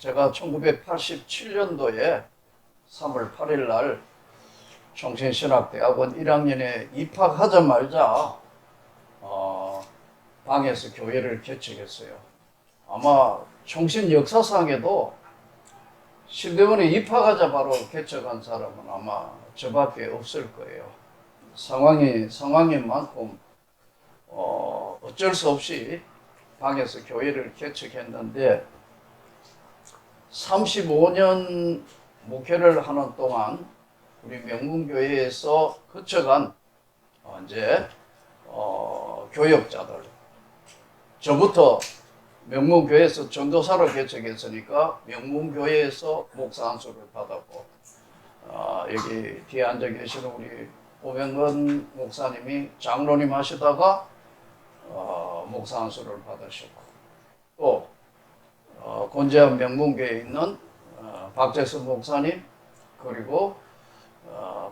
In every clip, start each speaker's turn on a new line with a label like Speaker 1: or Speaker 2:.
Speaker 1: 제가 1987년도에 3월 8일 날 총신신학대학원 1학년에 입학하자마자 방에서 교회를 개척했어요. 아마 총신 역사상에도 신대원에 입학하자 바로 개척한 사람은 아마 저밖에 없을 거예요. 상황인 만큼 어쩔 수 없이 방에서 교회를 개척했는데 35년 목회를 하는 동안 우리 명문교회에서 거쳐간 이제 교역자들, 저부터 명문교회에서 전도사로 개척했으니까 명문교회에서 목사 안수를 받았고, 여기 뒤에 앉아 계시는 우리 오명건 목사님이 장로님 하시다가 목사 안수를 받으셨고, 또 곤재한 명문교회에 있는 박재선 목사님, 그리고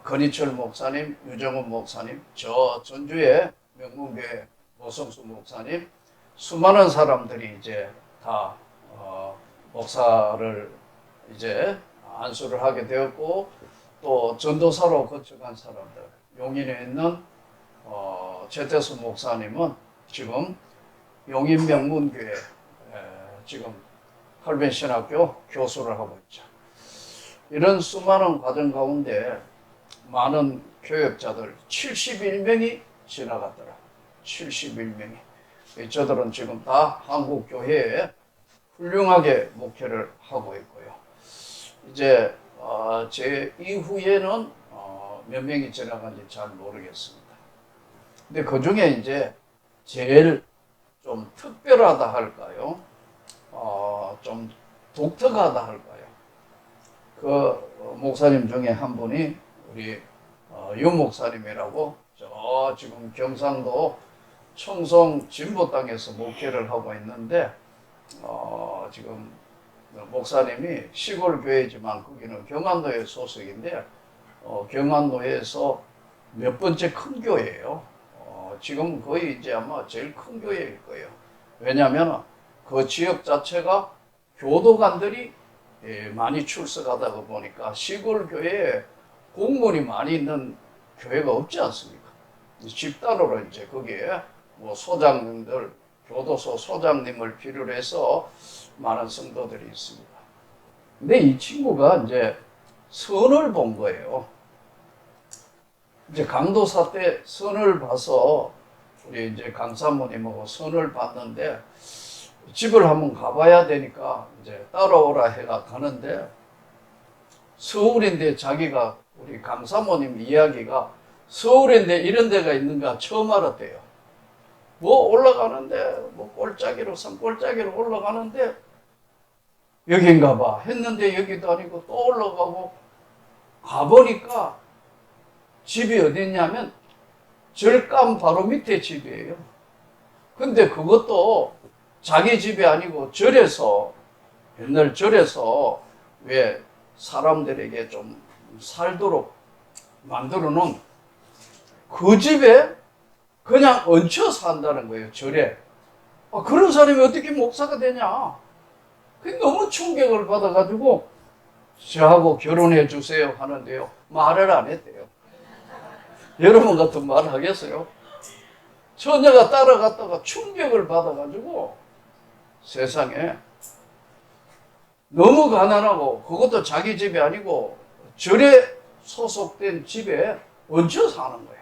Speaker 1: 건희철 목사님, 유정훈 목사님, 저 전주의 명문교회 노성수 목사님, 수많은 사람들이 이제 다 목사를 이제 안수를 하게 되었고, 또 전도사로 거쳐간 사람들, 용인에 있는 최태수 목사님은 지금 용인 명문교회 지금 칼빈 신학교 교수를 하고 있죠. 이런 수많은 과정 가운데 많은 교역자들 71명이 지나갔더라. 71명이. 저들은 지금 다 한국 교회에 훌륭하게 목회를 하고 있고요. 이제 제 이후에는 몇 명이 지나간지 잘 모르겠습니다. 근데 그 중에 이제 제일 좀 특별하다 할까요? 좀 독특하다 할까요? 그 목사님 중에 한 분이 우리 윤 목사님이라고 저 지금 경상도 청송 진보 땅에서 목회를 하고 있는데 지금 목사님이 시골 교회지만 거기는 경안도에 소속인데 경안도에서 몇 번째 큰 교회예요. 지금 거의 이제 아마 제일 큰 교회일 거예요. 왜냐하면 그 지역 자체가 교도관들이 많이 출석하다 보니까 시골 교회에 공무원이 많이 있는 교회가 없지 않습니까? 집단으로 이제 거기에 뭐 소장님들, 교도소 소장님을 필요로 해서 많은 성도들이 있습니다. 근데 이 친구가 이제 선을 본 거예요. 이제 강도사 때 선을 봐서 우리 이제 강사모님하고 선을 봤는데 집을 한번 가봐야 되니까 이제 따라오라 해가 가는데, 서울인데 자기가 우리 강사모님 이야기가 서울인데 이런 데가 있는가 처음 알았대요. 뭐 올라가는데 뭐 골짜기로 산골짜기로 올라가는데 여긴가 봐 했는데 여기도 아니고 또 올라가고 가보니까 집이 어딨냐면 절감 바로 밑에 집이에요. 근데 그것도 자기 집이 아니고 절에서, 옛날 절에서 왜 사람들에게 좀 살도록 만들어 놓은 그 집에 그냥 얹혀 산다는 거예요, 절에. 그런 사람이 어떻게 목사가 되냐. 너무 충격을 받아가지고 저하고 결혼해 주세요 하는데요, 말을 안 했대요. 여러분 같은 말을 하겠어요? 처녀가 따라갔다가 충격을 받아가지고 세상에 너무 가난하고, 그것도 자기 집이 아니고 절에 소속된 집에 얹혀 사는 거예요.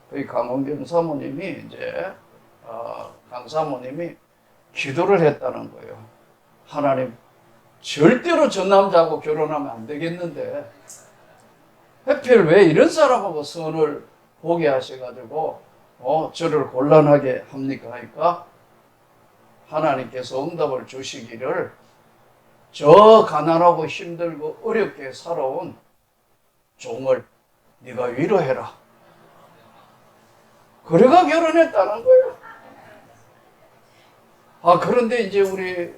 Speaker 1: 그 강원경 사모님이 이제 강 사모님이 기도를 했다는 거예요. 하나님, 절대로 저 남자하고 결혼하면 안 되겠는데 하필 왜 이런 사람하고 선을 보게 하셔가지고 저를 곤란하게 합니까 하니까 하나님께서 응답을 주시기를 저 가난하고 힘들고 어렵게 살아온 종을 네가 위로해라. 그래가 결혼했다는 거예요. 그런데 이제 우리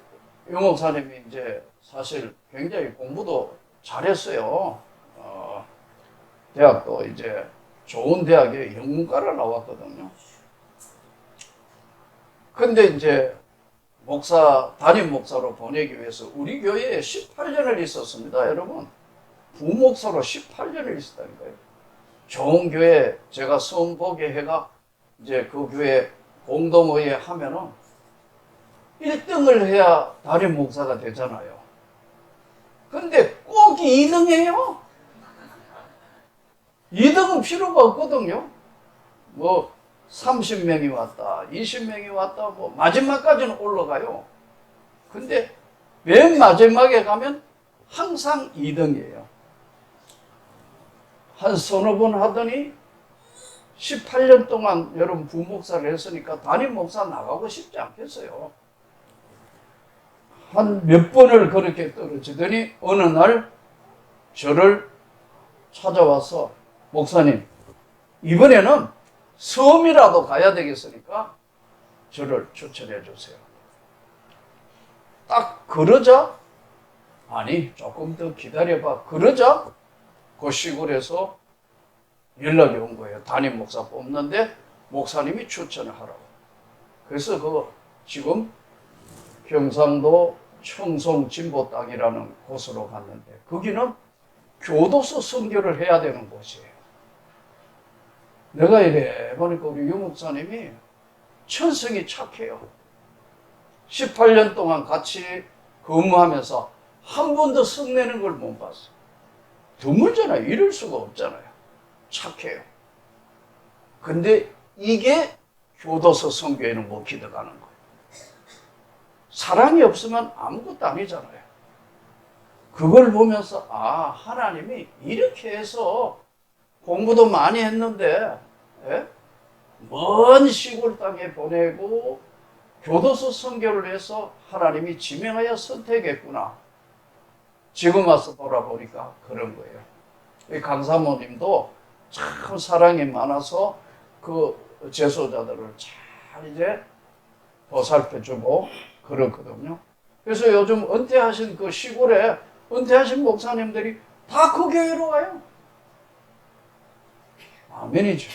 Speaker 1: 유 목사님이 이제 사실 굉장히 공부도 잘했어요. 대학도 이제 좋은 대학에 영문과를 나왔거든요. 근데 이제 담임 목사로 보내기 위해서 우리 교회에 18년을 있었습니다, 여러분. 부목사로 18년을 있었다니까요. 좋은 교회, 제가 성보게 해가 이제 그 교회 공동의회 하면은 1등을 해야 담임 목사가 되잖아요. 근데 꼭 2등이에요. 2등은 필요가 없거든요. 뭐 30명이 왔다, 20명이 왔다, 뭐 마지막까지는 올라가요. 근데 맨 마지막에 가면 항상 2등이에요. 한 서너 번 하더니 18년 동안 여러분 부목사를 했으니까 담임 목사 나가고 싶지 않겠어요. 한 몇 번을 그렇게 떨어지더니 어느 날 저를 찾아와서 목사님, 이번에는 섬이라도 가야 되겠으니까 저를 추천해 주세요. 딱 그러자, 아니 조금 더 기다려봐. 그러자 그 시골에서 연락이 온 거예요. 담임 목사 뽑는데 목사님이 추천을 하라고. 그래서 지금 경상도 청송 진보 땅이라는 곳으로 갔는데 거기는 교도소 선교를 해야 되는 곳이에요. 내가 이래 보니까 우리 유 목사님이 천성이 착해요. 18년 동안 같이 근무하면서 한 번도 성내는 걸 못 봤어요. 드물잖아요. 이럴 수가 없잖아요. 착해요. 근데 이게 교도소 선교에는 못 기득하는 거예요. 사랑이 없으면 아무것도 아니잖아요. 그걸 보면서 하나님이 이렇게 해서 공부도 많이 했는데 먼 시골 땅에 보내고 교도소 선교를 해서 하나님이 지명하여 선택했구나. 지금 와서 돌아보니까 그런 거예요. 이 강사모님도 참 사랑이 많아서 그 재소자들을 잘 이제 보살펴주고 그렇거든요. 그래서 요즘 은퇴하신 그 시골에 은퇴하신 목사님들이 다 그 교회로 와요. 아멘이죠.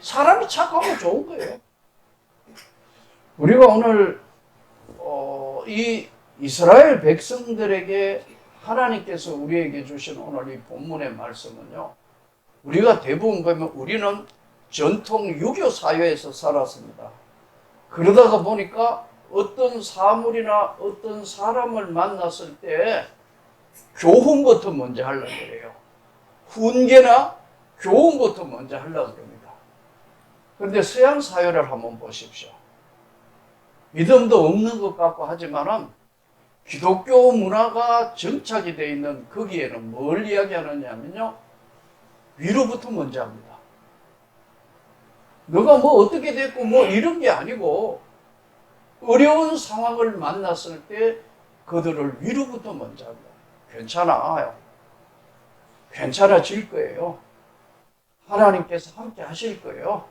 Speaker 1: 사람이 착하고 좋은 거예요. 우리가 오늘 이 이스라엘 백성들에게 하나님께서 우리에게 주신 오늘 이 본문의 말씀은요, 우리가 대부분 보면 우리는 전통 유교 사회에서 살았습니다. 그러다가 보니까 어떤 사물이나 어떤 사람을 만났을 때 교훈부터 먼저 하려고 그래요. 훈계나 교훈부터 먼저 하려고 합니다. 그런데 서양 사회를 한번 보십시오. 믿음도 없는 것 같고 하지만은 기독교 문화가 정착이 되어 있는 거기에는 뭘 이야기하느냐면요, 위로부터 먼저 합니다. 너가 뭐 어떻게 됐고 뭐 이런 게 아니고 어려운 상황을 만났을 때 그들을 위로부터 먼저 합니다. 괜찮아요. 괜찮아질 거예요. 하나님께서 함께 하실 거예요.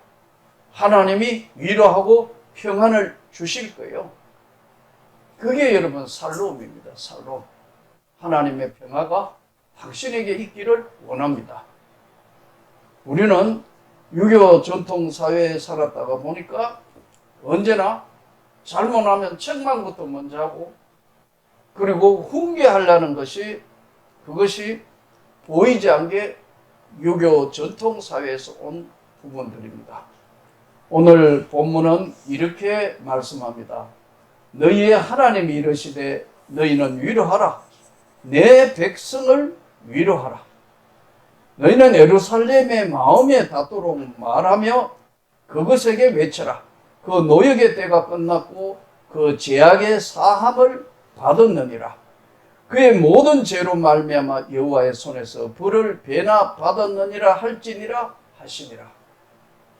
Speaker 1: 하나님이 위로하고 평안을 주실 거예요. 그게 여러분 살롬입니다. 살롬. 하나님의 평화가 당신에게 있기를 원합니다. 우리는 유교 전통 사회에 살았다가 보니까 언제나 잘못하면 책망부터 먼저 하고, 그리고 훈계하려는 그것이 보이지 않게 유교 전통 사회에서 온 부분들입니다. 오늘 본문은 이렇게 말씀합니다. 너희의 하나님이 이르시되 너희는 위로하라. 내 백성을 위로하라. 너희는 예루살렘의 마음에 닿도록 말하며 그것에게 외쳐라. 그 노역의 때가 끝났고 그 죄악의 사함을 받았느니라. 그의 모든 죄로 말미암아 여호와의 손에서 벌을 배나 받았느니라 할지니라 하시니라.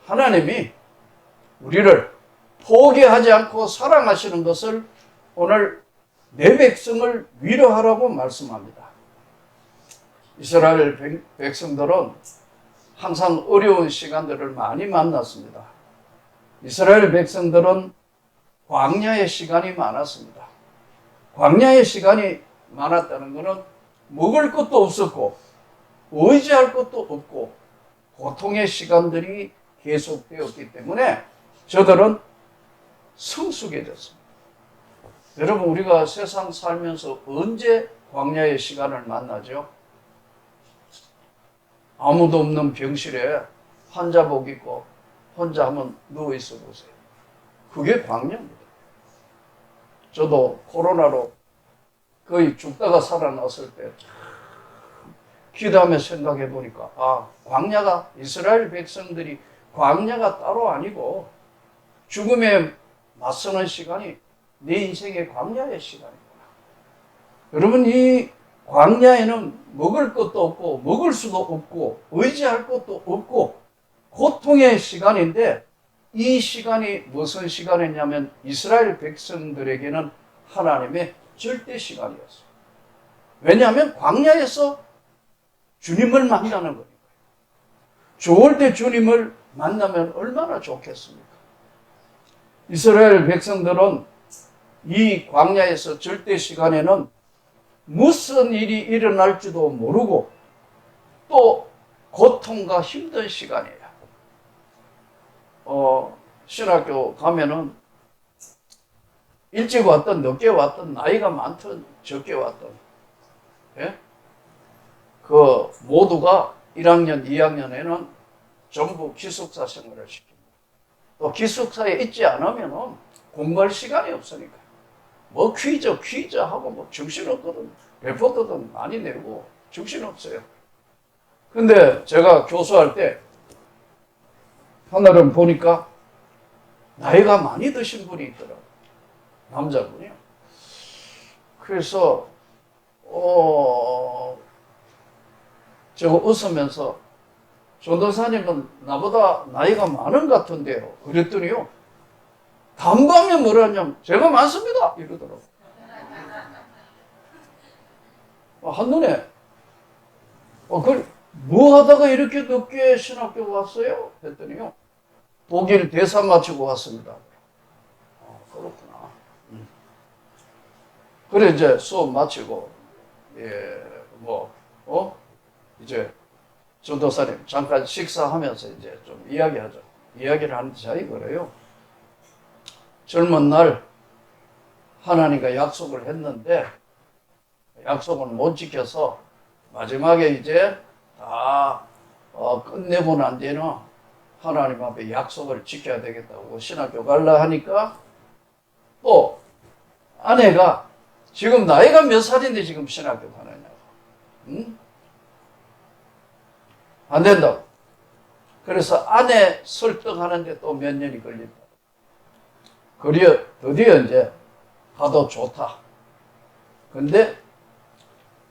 Speaker 1: 하나님이 우리를 포기하지 않고 사랑하시는 것을 오늘 내 백성을 위로하라고 말씀합니다. 이스라엘 백성들은 항상 어려운 시간들을 많이 만났습니다. 이스라엘 백성들은 광야의 시간이 많았습니다. 광야의 시간이 많았다는 것은 먹을 것도 없었고 의지할 것도 없고 고통의 시간들이 계속되었기 때문에 저들은 성숙해졌습니다. 여러분, 우리가 세상 살면서 언제 광야의 시간을 만나죠? 아무도 없는 병실에 환자복 입고 혼자 한번 누워 있어 보세요. 그게 광야입니다. 저도 코로나로 거의 죽다가 살아났을 때 기도하며 생각해 보니까 광야가, 이스라엘 백성들이 광야가 따로 아니고 죽음에 맞서는 시간이 내 인생의 광야의 시간이구나. 여러분, 이 광야에는 먹을 것도 없고 먹을 수도 없고 의지할 것도 없고 고통의 시간인데, 이 시간이 무슨 시간이냐면 이스라엘 백성들에게는 하나님의 절대 시간이었어요. 왜냐하면 광야에서 주님을 만나는 거니까요. 좋을 때 주님을 만나면 얼마나 좋겠습니까? 이스라엘 백성들은 이 광야에서 절대 시간에는 무슨 일이 일어날지도 모르고 또 고통과 힘든 시간이에요. 신학교 가면은 일찍 왔든 늦게 왔든 나이가 많든 적게 왔든, 예? 그 모두가 1학년, 2학년에는 전부 기숙사 생활을 시킵니다. 또 기숙사에 있지 않으면 공부할 시간이 없으니까 뭐 퀴즈 하고 뭐 정신없거든. 레포트도 많이 내고 정신없어요. 근데 제가 교수할 때 하나를 보니까 나이가 많이 드신 분이 있더라고요. 남자분이요. 그래서 제가 웃으면서 전도사님은 나보다 나이가 많은 것 같은데요. 그랬더니요, 단밤에 뭐라냐면 제가 많습니다 이러더라고요. 한눈에 뭐 하다가 이렇게 늦게 신학교 왔어요? 했더니요, 독일 대사 마치고 왔습니다. 그렇구나. 그래 이제 수업 마치고 이제 전도사님 잠깐 식사하면서 이제 좀 이야기하죠. 이야기를 하는데 자기 그래요. 젊은 날 하나님과 약속을 했는데 약속을 못 지켜서 마지막에 이제 다 끝내고 난 뒤에는 하나님 앞에 약속을 지켜야 되겠다고 신학교 갈라 하니까 또 아내가 지금 나이가 몇 살인데 지금 신학교 가느냐고. 응? 안 된다고. 그래서 아내 설득하는데 또 몇 년이 걸린다. 드디어 이제 가도 좋다. 근데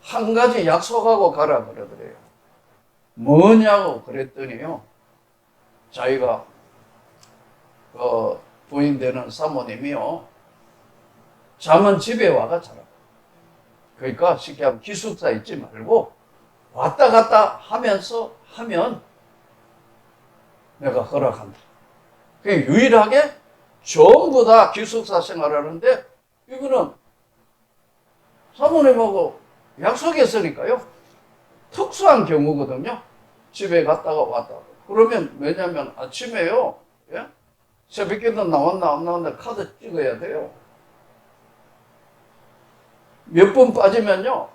Speaker 1: 한 가지 약속하고 가라 그러더래요. 뭐냐고 그랬더니요, 자기가 부인 되는 사모님이요, 잠은 집에 와가 자라. 그러니까 쉽게 하면 기숙사 있지 말고 왔다 갔다 하면서 하면 내가 허락한다. 그게 유일하게 전부 다 기숙사 생활하는데, 이거는 사모님하고 약속했으니까요. 특수한 경우거든요. 집에 갔다가 왔다. 그러면 왜냐면 아침에요, 예? 새벽에도 나왔나 안 나왔나 카드 찍어야 돼요. 몇 분 빠지면요,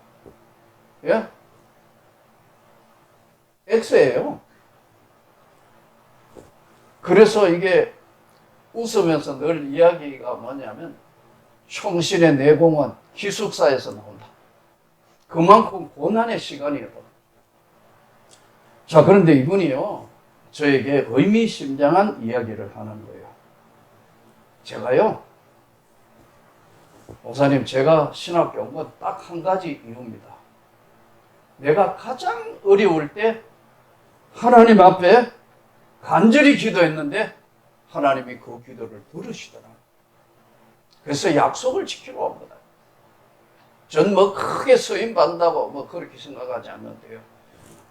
Speaker 1: 예? X예요. 그래서 이게 웃으면서 늘 이야기가 뭐냐면 총신의 내공은 기숙사에서 나온다. 그만큼 고난의 시간이었다. 자, 그런데 이분이요, 저에게 의미심장한 이야기를 하는 거예요. 제가요, 목사님, 제가 신학교 온 건 딱 한 가지 이유입니다. 내가 가장 어려울 때 하나님 앞에 간절히 기도했는데 하나님이 그 기도를 들으시더라고요. 그래서 약속을 지키러 온 거다. 전 뭐 크게 수임 받는다고 뭐 그렇게 생각하지 않는데요.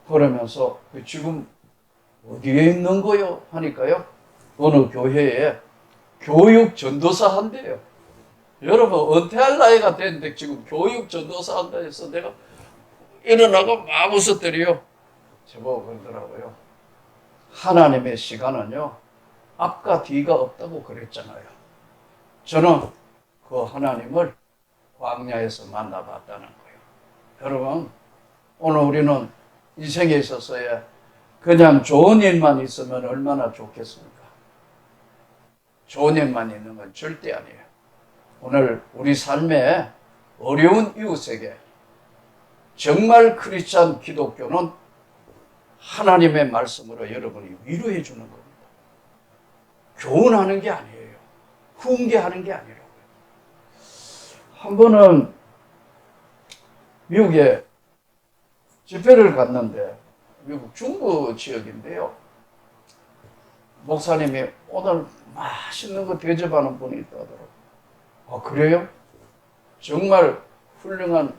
Speaker 1: 그러면서 지금 어디에 있는 거요? 하니까요, 어느 교회에 교육 전도사 한대요. 여러분, 은퇴할 나이가 됐는데 지금 교육 전도사 한다 해서 내가 일어나고 막 웃었더래요. 저보고 그러더라고요. 하나님의 시간은요, 앞과 뒤가 없다고 그랬잖아요. 저는 그 하나님을 광야에서 만나봤다는 거예요. 여러분, 오늘 우리는 인생에 있어서의 그냥 좋은 일만 있으면 얼마나 좋겠습니까? 좋은 일만 있는 건 절대 아니에요. 오늘 우리 삶에 어려운 이웃에게 정말 크리스찬 기독교는 하나님의 말씀으로 여러분이 위로해 주는 겁니다. 교훈하는 게 아니에요. 훈계하는 게 아니라고요. 한 번은 미국에 집회를 갔는데, 미국 중부 지역인데요. 목사님이 오늘 맛있는 거 대접하는 분이 있다더라고요. 아, 그래요? 정말 훌륭한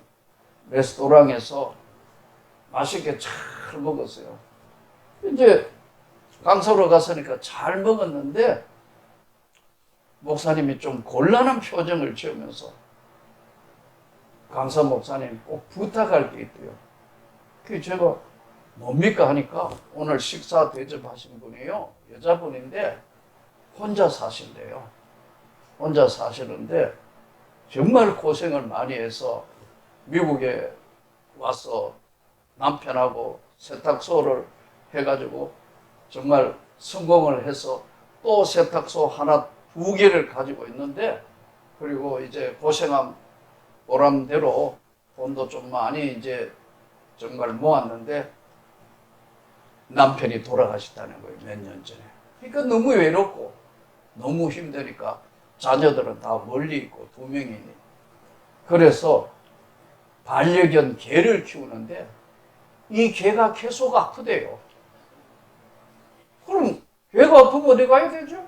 Speaker 1: 레스토랑에서 맛있게 잘 먹었어요. 이제 강사로 갔으니까 잘 먹었는데 목사님이 좀 곤란한 표정을 지으면서 강사 목사님 꼭 부탁할 게 있대요. 그 제가 뭡니까 하니까 오늘 식사 대접하신 분이요, 여자분인데 혼자 사신대요. 혼자 사시는데 정말 고생을 많이 해서 미국에 와서 남편하고 세탁소를 해가지고 정말 성공을 해서 또 세탁소 하나, 두 개를 가지고 있는데, 그리고 이제 고생한 보람대로 돈도 좀 많이 이제 정말 모았는데 남편이 돌아가셨다는 거예요. 몇 년 전에. 그러니까 너무 외롭고 너무 힘드니까 자녀들은 다 멀리 있고 두 명이니. 그래서 반려견 개를 키우는데 이 개가 계속 아프대요. 그럼 개가 아프면 어디 가야 되죠?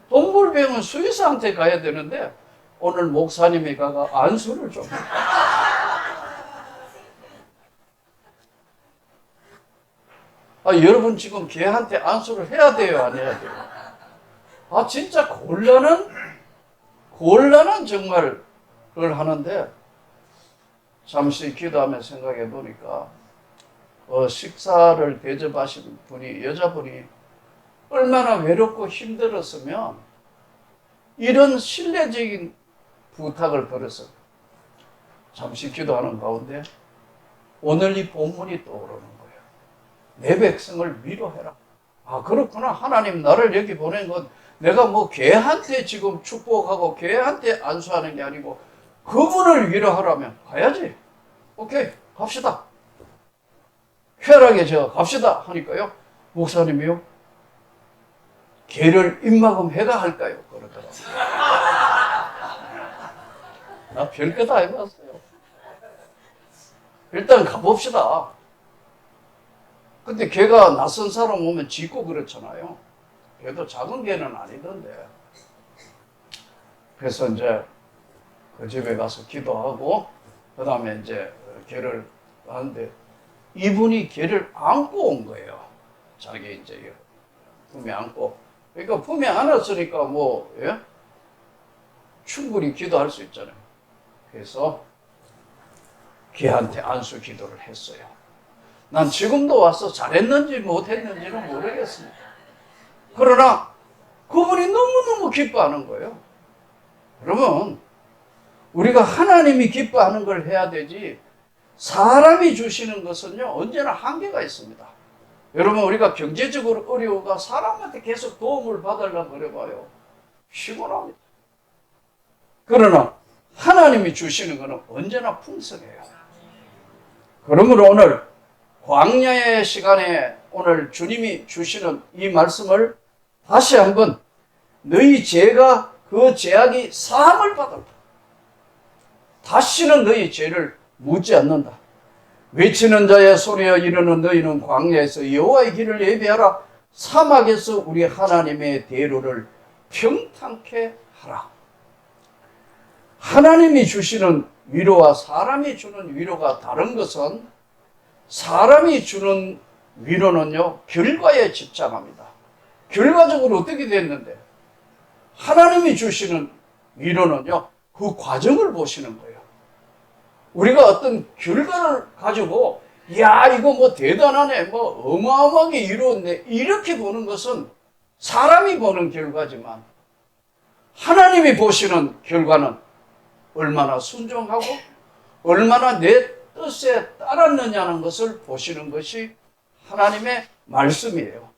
Speaker 1: 동물병원 수의사한테 가야 되는데 오늘 목사님이 가가 안수를 좀. 여러분 지금 개한테 안수를 해야 돼요, 안 해야 돼요? 진짜 곤란한 정말 그걸 하는데, 잠시 기도하며 생각해 보니까 식사를 대접하신 분이, 여자분이 얼마나 외롭고 힘들었으면 이런 신뢰적인 부탁을 들었어요. 잠시 기도하는 가운데 오늘 이 본문이 떠오르는 거예요. 내 백성을 위로해라. 그렇구나. 하나님 나를 여기 보낸 건 내가 뭐 걔한테 지금 축복하고 걔한테 안수하는 게 아니고 그분을 위로하라면 가야지. 오케이, 갑시다. 쾌락에 제가 갑시다 하니까요, 목사님이요, 걔를 입막음 해가 할까요? 그러더라고요. 나 별거 다 해봤어요. 일단 가봅시다. 근데 걔가 낯선 사람 오면 짖고 그렇잖아요. 걔도 작은 개는 아니던데. 그래서 이제 그 집에 가서 기도하고 그 다음에 이제 걔를 하는데 이분이 걔를 안고 온 거예요. 자기 이제 품에 안고. 그러니까 품에 안았으니까 뭐, 예? 충분히 기도할 수 있잖아요. 그래서 걔한테 안수 기도를 했어요. 난 지금도 와서 잘했는지 못했는지는 모르겠습니다. 그러나 그분이 너무너무 기뻐하는 거예요. 여러분, 우리가 하나님이 기뻐하는 걸 해야 되지 사람이 주시는 것은요 언제나 한계가 있습니다. 여러분, 우리가 경제적으로 어려워가 사람한테 계속 도움을 받으려고 그래봐요. 피곤합니다. 그러나 하나님이 주시는 것은 언제나 풍성해요. 그러므로 오늘 광야의 시간에 오늘 주님이 주시는 이 말씀을 다시 한번, 너희 죄가 그 죄악이 사함을 받았다. 다시는 너희 죄를 묻지 않는다. 외치는 자의 소리여 이르는 너희는 광야에서 여호와의 길을 예비하라. 사막에서 우리 하나님의 대로를 평탄케 하라. 하나님이 주시는 위로와 사람이 주는 위로가 다른 것은, 사람이 주는 위로는요 결과에 집착합니다. 결과적으로 어떻게 됐는데, 하나님이 주시는 위로는요 그 과정을 보시는 거예요. 우리가 어떤 결과를 가지고 야 이거 뭐 대단하네, 뭐 어마어마하게 이루었네, 이렇게 보는 것은 사람이 보는 결과지만 하나님이 보시는 결과는 얼마나 순종하고 얼마나 내 뜻에 따랐느냐는 것을 보시는 것이 하나님의 말씀이에요.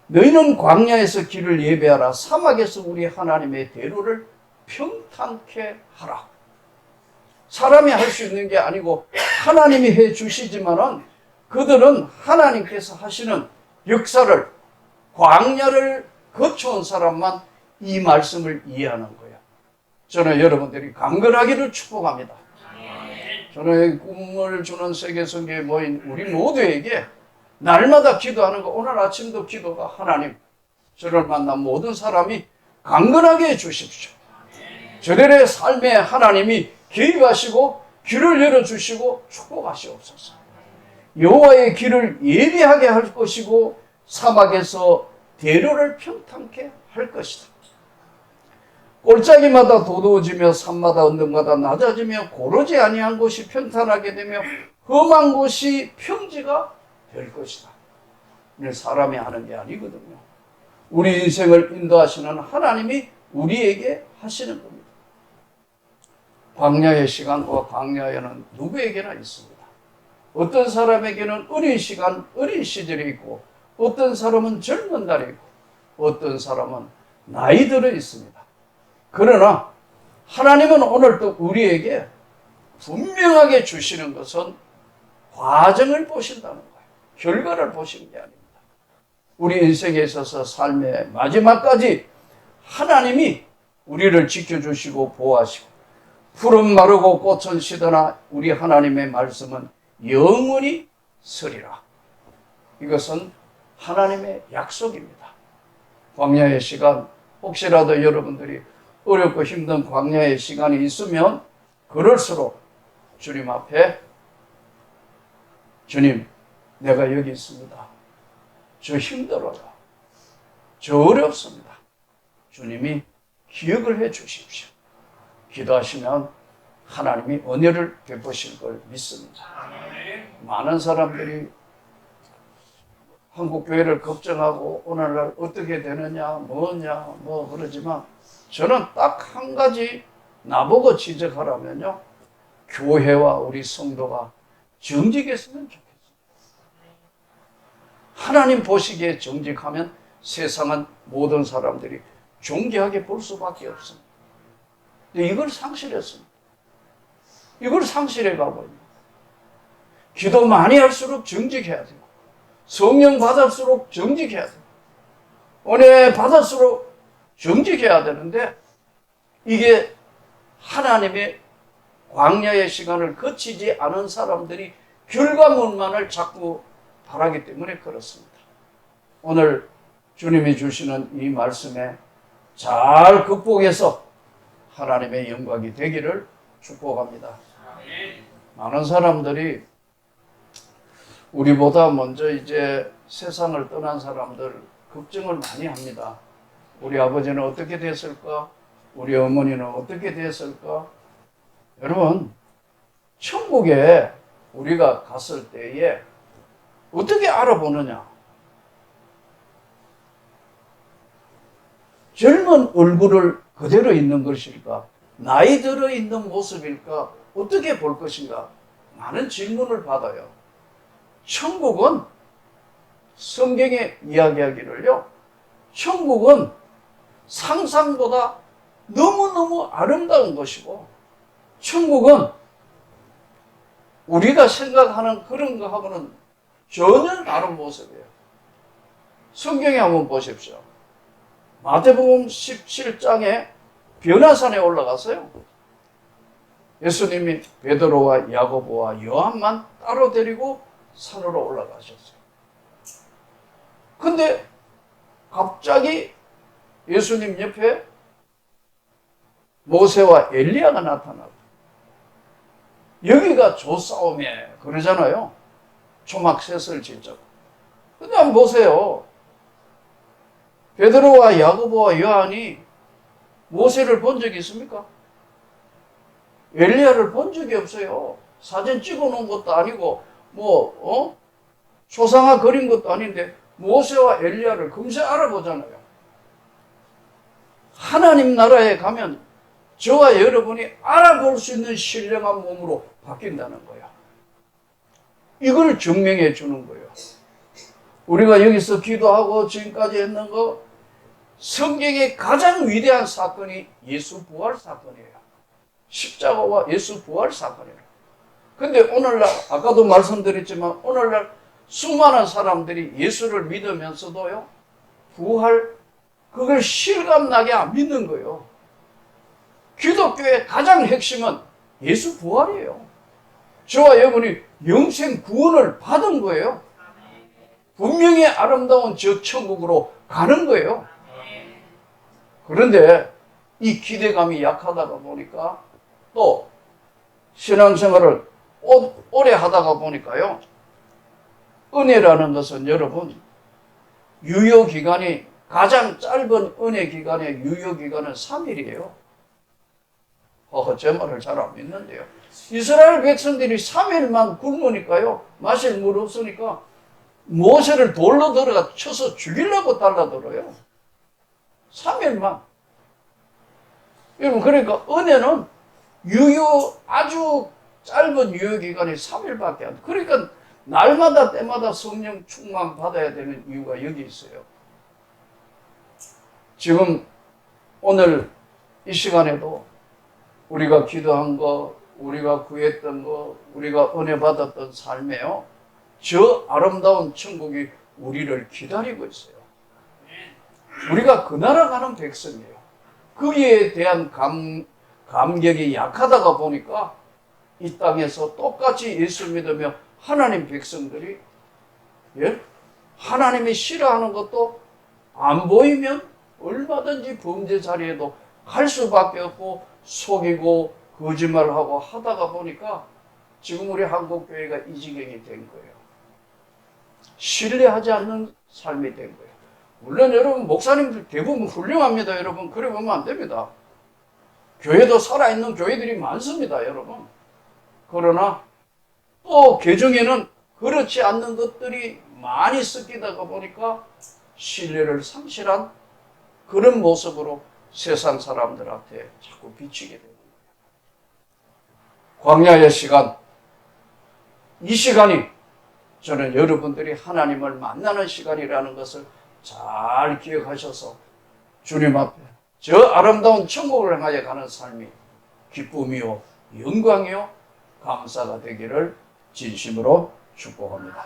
Speaker 1: 너희는 광야에서 길을 예배하라. 사막에서 우리 하나님의 대로를 평탄케 하라. 사람이 할 수 있는 게 아니고 하나님이 해 주시지만은 그들은 하나님께서 하시는 역사를, 광야를 거쳐온 사람만 이 말씀을 이해하는 거예요. 저는 여러분들이 강건하기를 축복합니다. 저는 꿈을 주는 세계성교에 모인 우리 모두에게 날마다 기도하는 거, 오늘 아침도 기도가 하나님, 저를 만난 모든 사람이 강건하게 해주십시오. 저들의 삶에 하나님이 개입하시고 길을 열어주시고 축복하시옵소서. 여호와의 길을 예비하게 할 것이고 사막에서 대로를 평탄케 할 것이다. 골짜기마다 도도해지며 산마다 언덕마다 낮아지며 고르지 아니한 곳이 평탄하게 되며 험한 곳이 평지가 될 것이다. 사람이 하는 게 아니거든요. 우리 인생을 인도하시는 하나님이 우리에게 하시는 겁니다. 광야의 시간과 광야에는 누구에게나 있습니다. 어떤 사람에게는 어린 시간, 어린 시절이 있고 어떤 사람은 젊은 날이 있고 어떤 사람은 나이 들어 있습니다. 그러나 하나님은 오늘도 우리에게 분명하게 주시는 것은 과정을 보신다는 거예요. 결과를 보시는 게 아닙니다. 우리 인생에 있어서 삶의 마지막까지 하나님이 우리를 지켜주시고 보호하시고 푸른 마르고 꽃은 시드나 우리 하나님의 말씀은 영원히 서리라. 이것은 하나님의 약속입니다. 광야의 시간, 혹시라도 여러분들이 어렵고 힘든 광야의 시간이 있으면 그럴수록 주님 앞에 주님, 내가 여기 있습니다. 저 힘들어요. 저 어렵습니다. 주님이 기억을 해 주십시오. 기도하시면 하나님이 은혜를 베푸실 걸 믿습니다. 많은 사람들이 한국교회를 걱정하고 오늘날 어떻게 되느냐, 뭐냐, 뭐 그러지만 저는 딱 한 가지 나보고 지적하라면요. 교회와 우리 성도가 정직했으면 좋겠어요. 하나님 보시기에 정직하면 세상은 모든 사람들이 존귀하게 볼 수밖에 없습니다. 근데 이걸 상실했습니다. 이걸 상실해가고 있는 거예요. 기도 많이 할수록 정직해야 돼요. 성령 받을수록 정직해야 돼요. 은혜 받을수록 정직해야 되는데 이게 하나님의 광야의 시간을 거치지 않은 사람들이 결과물만을 자꾸 바라기 때문에 그렇습니다. 오늘 주님이 주시는 이 말씀에 잘 극복해서 하나님의 영광이 되기를 축복합니다. 많은 사람들이 우리보다 먼저 이제 세상을 떠난 사람들 걱정을 많이 합니다. 우리 아버지는 어떻게 됐을까? 우리 어머니는 어떻게 됐을까? 여러분, 천국에 우리가 갔을 때에 어떻게 알아보느냐? 젊은 얼굴을 그대로 있는 것일까? 나이 들어 있는 모습일까? 어떻게 볼 것인가? 많은 질문을 받아요. 천국은 성경에 이야기하기를요. 천국은 상상보다 너무너무 아름다운 것이고 천국은 우리가 생각하는 그런 거하고는 전혀 다른 모습이에요. 성경에 한번 보십시오. 마태복음 17장에 변화산에 올라가서요. 예수님이 베드로와 야고보와 요한만 따로 데리고 산으로 올라가셨어요. 근데 갑자기 예수님 옆에 모세와 엘리야가 나타나고 여기가 조싸움에 그러잖아요. 초막셋을 짓자고. 근데 한번 보세요. 베드로와 야고보와 요한이 모세를 본 적이 있습니까? 엘리야를 본 적이 없어요. 사진 찍어놓은 것도 아니고 초상화 그린 것도 아닌데 모세와 엘리야를 금세 알아보잖아요. 하나님 나라에 가면 저와 여러분이 알아볼 수 있는 신령한 몸으로 바뀐다는 거야. 이걸 증명해 주는 거예요. 우리가 여기서 기도하고 지금까지 했는 거, 성경의 가장 위대한 사건이 예수 부활 사건이에요. 십자가와 예수 부활 사건이에요. 근데 오늘날, 아까도 말씀드렸지만 오늘날 수많은 사람들이 예수를 믿으면서도요, 부활, 그걸 실감나게 안 믿는 거예요. 기독교의 가장 핵심은 예수 부활이에요. 저와 여러분이 영생 구원을 받은 거예요. 분명히 아름다운 저 천국으로 가는 거예요. 그런데 이 기대감이 약하다가 보니까 또 신앙생활을 오래 하다가 보니까요, 은혜라는 것은 여러분, 유효기간이, 가장 짧은 은혜 기간의 유효기간은 3일이에요. 제 말을 잘 안 믿는데요. 이스라엘 백성들이 3일만 굶으니까요, 마실 물 없으니까 모세를 돌로 들어가 쳐서 죽이려고 달라들어요. 3일만. 여러분, 그러니까 은혜는 아주 짧은 유효기간이 3일밖에 안 돼. 그러니까 날마다 때마다 성령 충만 받아야 되는 이유가 여기 있어요. 지금 오늘 이 시간에도 우리가 기도한 거, 우리가 구했던 거, 우리가 은혜 받았던 삶에요, 저 아름다운 천국이 우리를 기다리고 있어요. 우리가 그 나라 가는 백성이에요. 거기에 대한 감격이 약하다가 보니까 이 땅에서 똑같이 예수 믿으며 하나님 백성들이, 예? 하나님이 싫어하는 것도 안 보이면 얼마든지 범죄 자리에도 갈 수밖에 없고 속이고 거짓말하고 하다가 보니까 지금 우리 한국교회가 이 지경이 된 거예요. 신뢰하지 않는 삶이 된 거예요. 물론 여러분, 목사님들 대부분 훌륭합니다. 여러분, 그래 보면 안 됩니다. 교회도 살아있는 교회들이 많습니다. 여러분. 그러나 또 개중에는 그렇지 않는 것들이 많이 섞이다가 보니까 신뢰를 상실한 그런 모습으로 세상 사람들한테 자꾸 비치게 되는 거예요. 광야의 시간, 이 시간이 저는 여러분들이 하나님을 만나는 시간이라는 것을 잘 기억하셔서 주님 앞에 저 아름다운 천국을 향하여 가는 삶이 기쁨이요 영광이요 감사가 되기를 진심으로 축복합니다.